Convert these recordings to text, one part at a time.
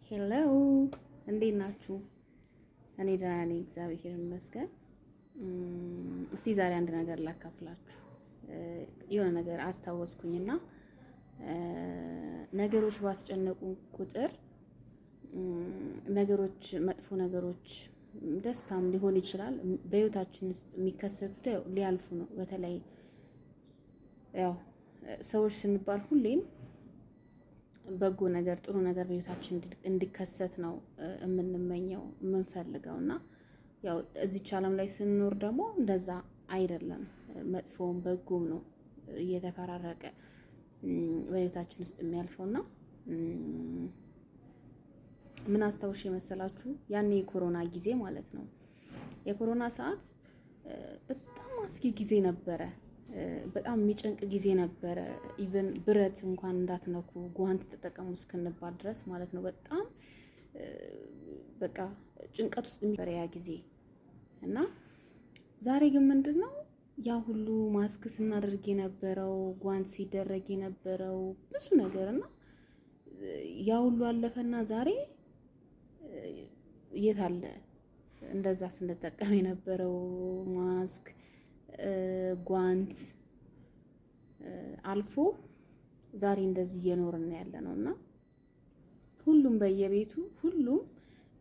ሄሎ እንዴት ናችሁ? እኔ ደህና ነኝ፣ እግዚአብሔር ይመስገን። እስቲ ዛሬ አንድ ነገር ላካፍላችሁ። የሆነ ነገር አስታወስኩኝና ነገሮች ባስጨነቁ ቁጥር ነገሮች፣ መጥፎ ነገሮች፣ ደስታም ሊሆን ይችላል በህይወታችን ውስጥ የሚከሰቱ ሊያልፉ ነው። በተለይ ያው ሰዎች ስንባል ሁሌም በጎ ነገር፣ ጥሩ ነገር በህይወታችን እንዲከሰት ነው የምንመኘው የምንፈልገው እና ያው እዚች ዓለም ላይ ስንኖር ደግሞ እንደዛ አይደለም። መጥፎም በጎም ነው እየተፈራረቀ በህይወታችን ውስጥ የሚያልፈውና ምን አስታውሽ የመሰላችሁ ያኔ የኮሮና ጊዜ ማለት ነው። የኮሮና ሰዓት በጣም አስጊ ጊዜ ነበረ። በጣም የሚጨንቅ ጊዜ ነበረ። ኢቨን ብረት እንኳን እንዳትነኩ ጓንት ተጠቀሙ እስክንባል ድረስ ማለት ነው። በጣም በቃ ጭንቀት ውስጥ የሚፈራ ያ ጊዜ እና ዛሬ ግን ምንድነው ያ ሁሉ ማስክ ስናደርግ የነበረው ጓንት ሲደረግ የነበረው ብዙ ነገር እና ያ ሁሉ አለፈና ዛሬ የት አለ እንደዛ ስንጠቀም የነበረው ማስክ ጓንት አልፎ ዛሬ እንደዚህ እየኖርን ያለ ነውና ሁሉም በየቤቱ ሁሉም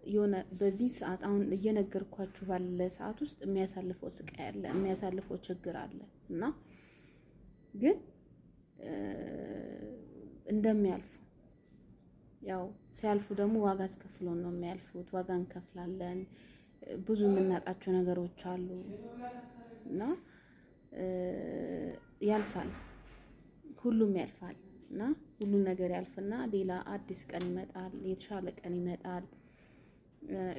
የሆነ በዚህ ሰዓት አሁን እየነገርኳችሁ ባለ ሰዓት ውስጥ የሚያሳልፈው ስቃይ አለ፣ የሚያሳልፈው ችግር አለ እና ግን እንደሚያልፉ ያው ሲያልፉ ደግሞ ዋጋ አስከፍሎን ነው የሚያልፉት። ዋጋ እንከፍላለን። ብዙ የምናጣቸው ነገሮች አሉ እና ያልፋል። ሁሉም ያልፋል እና ሁሉ ነገር ያልፍና ሌላ አዲስ ቀን ይመጣል፣ የተሻለ ቀን ይመጣል።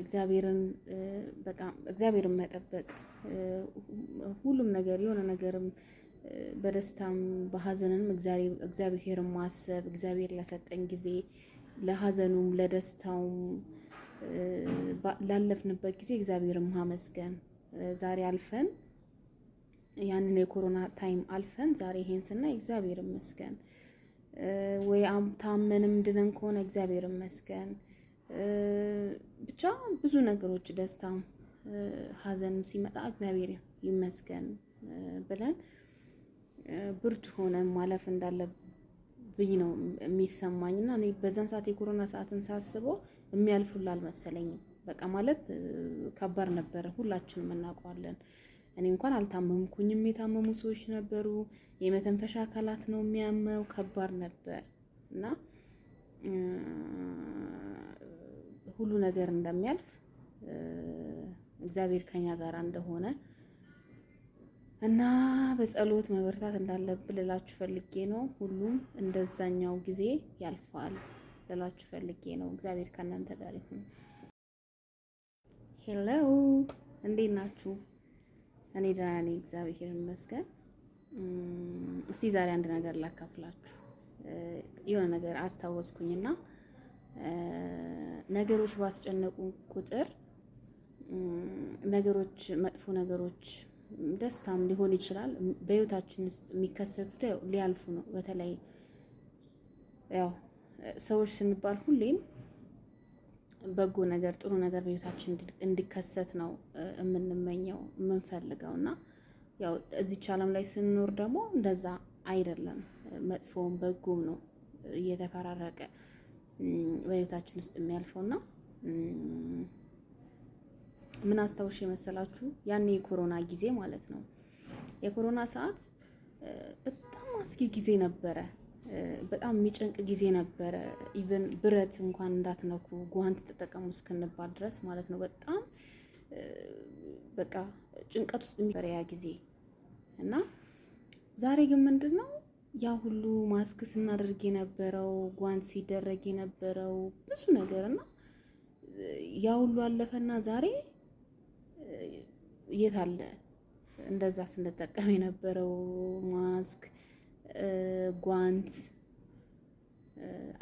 እግዚአብሔርን መጠበቅ ሁሉም ነገር የሆነ ነገርም በደስታም በሐዘንም እግዚአብሔርን ማሰብ፣ እግዚአብሔር ለሰጠን ጊዜ ለሐዘኑም ለደስታውም ላለፍንበት ጊዜ እግዚአብሔርን ማመስገን። ዛሬ አልፈን ያንን የኮሮና ታይም አልፈን ዛሬ ይሄን ስናይ እግዚአብሔር ይመስገን። ወይ ታመንም ድነን ከሆነ እግዚአብሔር ይመስገን። ብቻ ብዙ ነገሮች ደስታም ሐዘንም ሲመጣ እግዚአብሔር ይመስገን ብለን ብርቱ ሆነን ማለፍ እንዳለብኝ ነው የሚሰማኝና እኔ በዛን ሰዓት የኮሮና ሰዓትን ሳስበው የሚያልፉላ አልመሰለኝም። በቃ ማለት ከባድ ነበረ፣ ሁላችንም እናውቀዋለን። እኔ እንኳን አልታመምኩኝም፣ የታመሙ ሰዎች ነበሩ። የመተንፈሻ አካላት ነው የሚያመው፣ ከባድ ነበር እና ሁሉ ነገር እንደሚያልፍ እግዚአብሔር ከኛ ጋር እንደሆነ እና በጸሎት መበርታት እንዳለብን ልላችሁ ፈልጌ ነው። ሁሉም እንደዛኛው ጊዜ ያልፋል ልላችሁ ፈልጌ ነው። እግዚአብሔር ከእናንተ ጋር ይሁን። ሄሎ እንዴት ናችሁ? እኔ ደህና ነኝ፣ እግዚአብሔር ይመስገን። እስቲ ዛሬ አንድ ነገር ላካፍላችሁ። የሆነ ነገር አስታወስኩኝና ነገሮች ባስጨነቁ ቁጥር ነገሮች፣ መጥፎ ነገሮች፣ ደስታም ሊሆን ይችላል በህይወታችን ውስጥ የሚከሰቱ ሊያልፉ ነው። በተለይ ያው ሰዎች ስንባል ሁሌም በጎ ነገር፣ ጥሩ ነገር በህይወታችን እንዲከሰት ነው የምንመኘው የምንፈልገው እና ያው እዚች ዓለም ላይ ስንኖር ደግሞ እንደዛ አይደለም። መጥፎም በጎም ነው እየተፈራረቀ በህይወታችን ውስጥ የሚያልፈውና ምን አስታውሽ የመሰላችሁ ያኔ የኮሮና ጊዜ ማለት ነው። የኮሮና ሰዓት በጣም አስጊ ጊዜ ነበረ። በጣም የሚጨንቅ ጊዜ ነበረ። ኢቨን ብረት እንኳን እንዳትነኩ ጓንት ተጠቀሙ እስክንባል ድረስ ማለት ነው። በጣም በቃ ጭንቀት ውስጥ የሚፈራ ያ ጊዜ እና ዛሬ ግን ምንድነው ያ ሁሉ ማስክ ስናደርግ የነበረው ጓንት ሲደረግ የነበረው ብዙ ነገር እና ያ ሁሉ አለፈና ዛሬ የት አለ እንደዛ ስንጠቀም የነበረው ማስክ ጓንት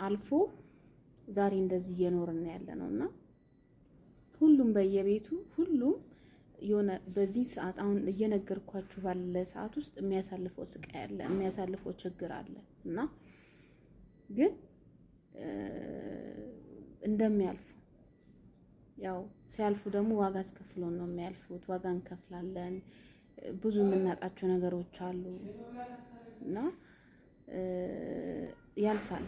አልፎ ዛሬ እንደዚህ እየኖርን ያለ ነውና ሁሉም በየቤቱ ሁሉም የሆነ በዚህ ሰዓት አሁን እየነገርኳችሁ ባለ ሰዓት ውስጥ የሚያሳልፈው ስቃይ አለ፣ የሚያሳልፈው ችግር አለ እና ግን እንደሚያልፉ ያው ሲያልፉ ደግሞ ዋጋ አስከፍሎን ነው የሚያልፉት። ዋጋ እንከፍላለን። ብዙ የምናጣቸው ነገሮች አሉ እና ያልፋል።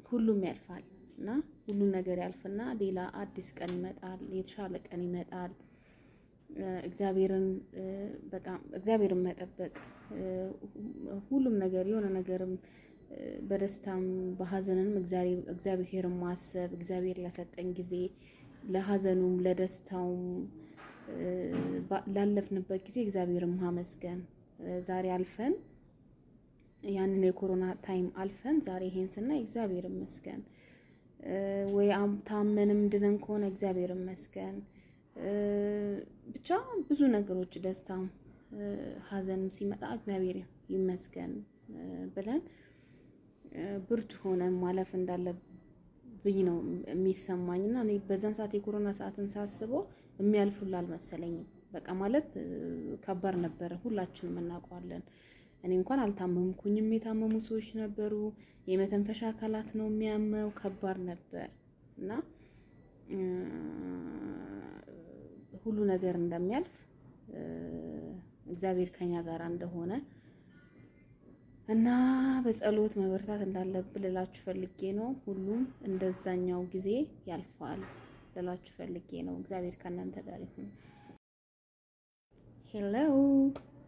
ሁሉም ያልፋል እና ሁሉም ነገር ያልፍና ሌላ አዲስ ቀን ይመጣል። የተሻለ ቀን ይመጣል። እግዚአብሔርን መጠበቅ ሁሉም ነገር የሆነ ነገርም በደስታም በሐዘንም እግዚአብሔርን ማሰብ እግዚአብሔር ለሰጠን ጊዜ ለሐዘኑም ለደስታውም ላለፍንበት ጊዜ እግዚአብሔርን ማመስገን ዛሬ አልፈን ያንን የኮሮና ታይም አልፈን ዛሬ ይሄን ስናይ እግዚአብሔር ይመስገን። ወይ ታመንም ድነን ከሆነ እግዚአብሔር ይመስገን። ብቻ ብዙ ነገሮች ደስታም ሐዘንም ሲመጣ እግዚአብሔር ይመስገን ብለን ብርቱ ሆነን ማለፍ እንዳለብኝ ነው የሚሰማኝና እኔ በዛን ሰዓት የኮሮና ሰዓትን ሳስበው የሚያልፉላ አልመሰለኝም። በቃ ማለት ከባድ ነበረ። ሁላችንም እናውቀዋለን። እኔ እንኳን አልታመምኩኝም። የታመሙ ሰዎች ነበሩ። የመተንፈሻ አካላት ነው የሚያመው። ከባድ ነበር እና ሁሉ ነገር እንደሚያልፍ እግዚአብሔር ከኛ ጋር እንደሆነ እና በጸሎት መበርታት እንዳለብን ልላችሁ ፈልጌ ነው። ሁሉም እንደዛኛው ጊዜ ያልፋል ልላችሁ ፈልጌ ነው። እግዚአብሔር ከእናንተ ጋር ይሁን። ሄሎ፣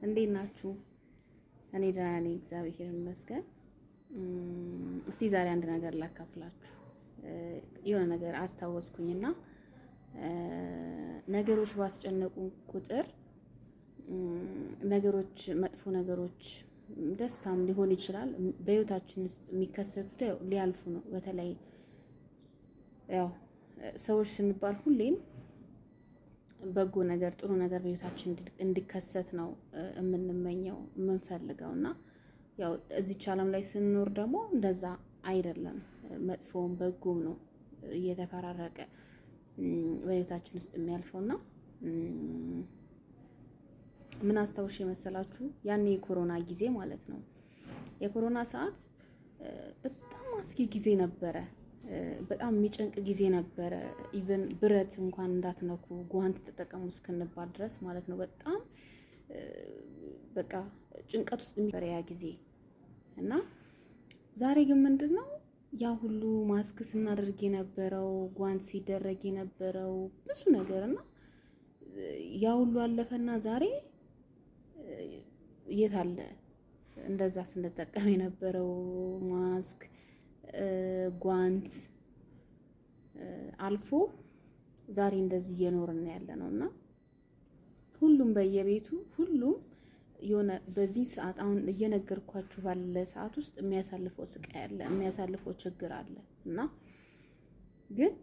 እንዴት ናችሁ? እኔ ደህና ነኝ፣ እግዚአብሔር ይመስገን። እስቲ ዛሬ አንድ ነገር ላካፍላችሁ። የሆነ ነገር አስታወስኩኝና ነገሮች ባስጨነቁ ቁጥር ነገሮች መጥፎ ነገሮች ደስታም ሊሆን ይችላል በህይወታችን ውስጥ የሚከሰቱ ሊያልፉ ነው። በተለይ ያው ሰዎች ስንባል ሁሌም በጎ ነገር ጥሩ ነገር በህይወታችን እንዲከሰት ነው የምንመኘው የምንፈልገውና ያው እዚች ዓለም ላይ ስንኖር ደግሞ እንደዛ አይደለም። መጥፎም በጎም ነው እየተፈራረቀ በህይወታችን ውስጥ የሚያልፈውና ምን አስታውሽ የመሰላችሁ ያኔ የኮሮና ጊዜ ማለት ነው። የኮሮና ሰዓት በጣም አስጊ ጊዜ ነበረ። በጣም የሚጨንቅ ጊዜ ነበረ። ኢቭን ብረት እንኳን እንዳትነኩ ጓንት ተጠቀሙ እስክንባል ድረስ ማለት ነው። በጣም በቃ ጭንቀት ውስጥ የሚፈራ ያ ጊዜ እና ዛሬ ግን ምንድነው ያ ሁሉ ማስክ ስናደርግ የነበረው ጓንት ሲደረግ የነበረው ብዙ ነገርና ያ ሁሉ አለፈና ዛሬ የት አለ እንደዛ ስንጠቀም የነበረው ማስክ ጓንት አልፎ ዛሬ እንደዚህ እየኖርን ያለነውና ሁሉም በየቤቱ ሁሉም የሆነ በዚህ ሰዓት አሁን እየነገርኳችሁ ባለ ሰዓት ውስጥ የሚያሳልፈው ስቃይ አለ፣ የሚያሳልፈው ችግር አለ እና ግን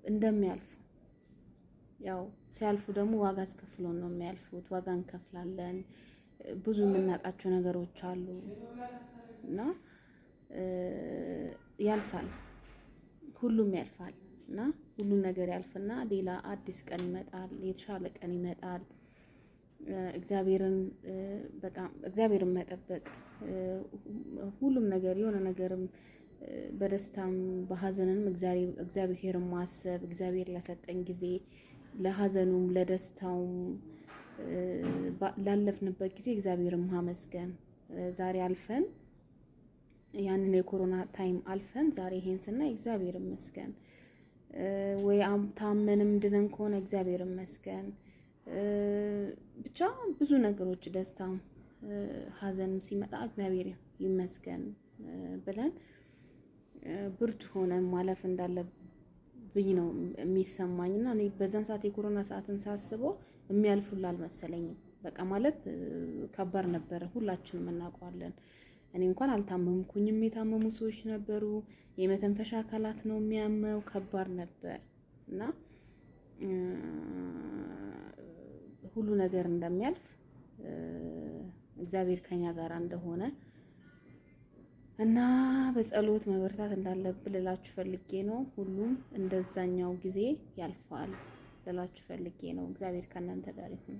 እንደሚያልፉ ያው ሲያልፉ ደግሞ ዋጋ አስከፍሎን ነው የሚያልፉት። ዋጋ እንከፍላለን። ብዙ የምናጣቸው ነገሮች አሉ እና ያልፋል። ሁሉም ያልፋል እና ሁሉም ነገር ያልፍና ሌላ አዲስ ቀን ይመጣል። የተሻለ ቀን ይመጣል። እግዚአብሔርን መጠበቅ ሁሉም ነገር የሆነ ነገርም በደስታም በሐዘንም እግዚአብሔርን ማሰብ እግዚአብሔር ለሰጠን ጊዜ ለሐዘኑም ለደስታውም ላለፍንበት ጊዜ እግዚአብሔርን ማመስገን ዛሬ አልፈን ያንን የኮሮና ታይም አልፈን ዛሬ ይሄን ስናይ እግዚአብሔር ይመስገን። ወይ ታመንም ድነን ከሆነ እግዚአብሔር ይመስገን። ብቻ ብዙ ነገሮች ደስታም ሐዘንም ሲመጣ እግዚአብሔር ይመስገን ብለን ብርቱ ሆነን ማለፍ እንዳለብኝ ነው የሚሰማኝና እኔ በዛን ሰዓት የኮሮና ሰዓትን ሳስበው የሚያልፉላ አልመሰለኝም። በቃ ማለት ከባድ ነበረ። ሁላችንም እናውቀዋለን። እኔ እንኳን አልታመምኩኝም። የታመሙ ሰዎች ነበሩ። የመተንፈሻ አካላት ነው የሚያመው። ከባድ ነበር እና ሁሉ ነገር እንደሚያልፍ እግዚአብሔር ከኛ ጋር እንደሆነ እና በጸሎት መበርታት እንዳለብን ልላችሁ ፈልጌ ነው። ሁሉም እንደዛኛው ጊዜ ያልፋል ልላችሁ ፈልጌ ነው። እግዚአብሔር ከእናንተ ጋር ይሁን።